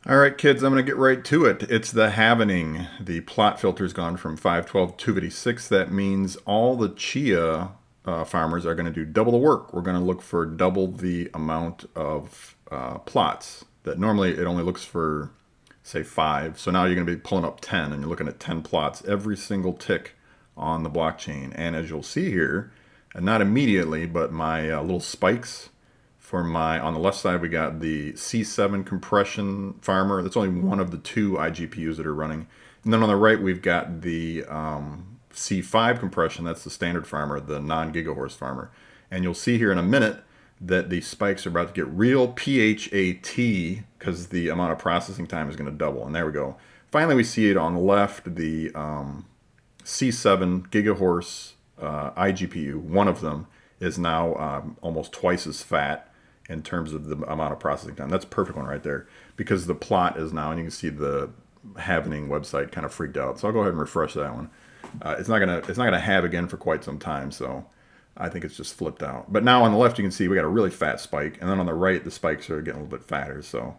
All right, kids, I'm going to get right to it. It's the Halvening. The plot filter's gone from 512 to 256. That means all the Chia farmers are going to do double the work. We're going to look for double the amount of plots. That normally it only looks for, say, 5. So now you're going to be pulling up 10, and you're looking at 10 plots every single tick on the blockchain. And as you'll see here, and not immediately, but my little spikes for my, on the left side, we got the C7 compression farmer. That's only one of the two iGPUs that are running. And then on the right, we've got the C5 compression. That's the standard farmer, the non-Gigahorse farmer. And you'll see here in a minute that the spikes are about to get real PHAT because the amount of processing time is going to double. And there we go. Finally, we see it on the left, the C7 Gigahorse iGPU. One of them is now almost twice as fat in terms of the amount of processing time. That's a perfect one right there because the plot is now, and you can see the Halvening website kind of freaked out. So I'll go ahead and refresh that one. It's not gonna have again for quite some time. So I think it's just flipped out. But now on the left, you can see we got a really fat spike, and then on the right, the spikes are getting a little bit fatter. So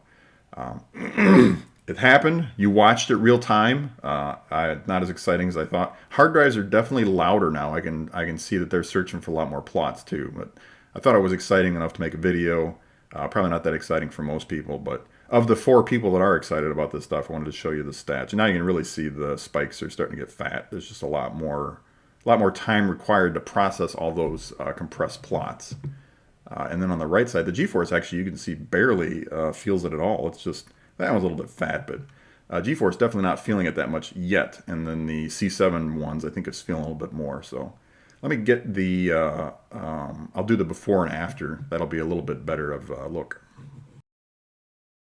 it happened. You watched it real time. Not as exciting as I thought. Hard drives are definitely louder now. I can see that they're searching for a lot more plots too. But I thought it was exciting enough to make a video. Probably not that exciting for most people, but of the 4 people that are excited about this stuff, I wanted to show you the stats. And now you can really see the spikes are starting to get fat. There's just a lot more time required to process all those compressed plots. And then on the right side, the GeForce actually you can see barely feels it at all. It's just that one's a little bit fat, but GeForce definitely not feeling it that much yet. And then the C7 ones, I think it's feeling a little bit more. So let me get the, I'll do the before and after. That'll be a little bit better of a look.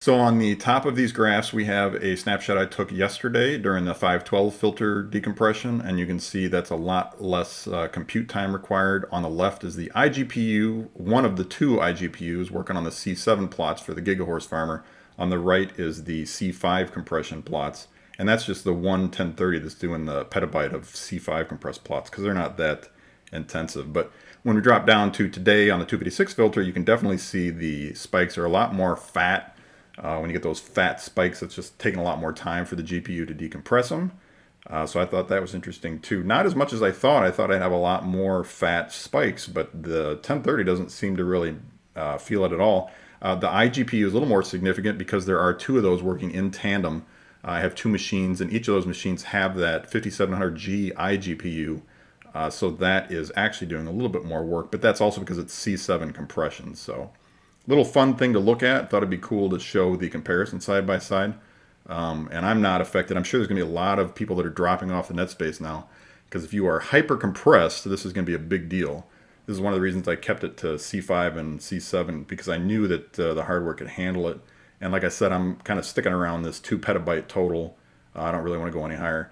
So on the top of these graphs, we have a snapshot I took yesterday during the 512 filter decompression, and you can see that's a lot less compute time required. On the left is the iGPU, one of the 2 iGPUs working on the C7 plots for the Gigahorse farmer. On the right is the C5 compression plots, and that's just the one 1030 that's doing the petabyte of C5 compressed plots because they're not that intensive. But when we drop down to today on the 256 filter, you can definitely see the spikes are a lot more fat. When you get those fat spikes, it's just taking a lot more time for the GPU to decompress them. So I thought that was interesting too. Not as much as I thought. I thought I'd have a lot more fat spikes, but the 1030 doesn't seem to really feel it at all. The iGPU is a little more significant because there are 2 of those working in tandem. I have 2 machines, and each of those machines have that 5700G iGPU. So that is actually doing a little bit more work, but that's also because it's C7 compression. So little fun thing to look at. Thought it'd be cool to show the comparison side by side. And I'm not affected. I'm sure there's going to be a lot of people that are dropping off the net space now because if you are hyper compressed, this is going to be a big deal. This is one of the reasons I kept it to C5 and C7 because I knew that the hardware could handle it. And like I said, I'm kind of sticking around this 2 petabyte total. I don't really want to go any higher.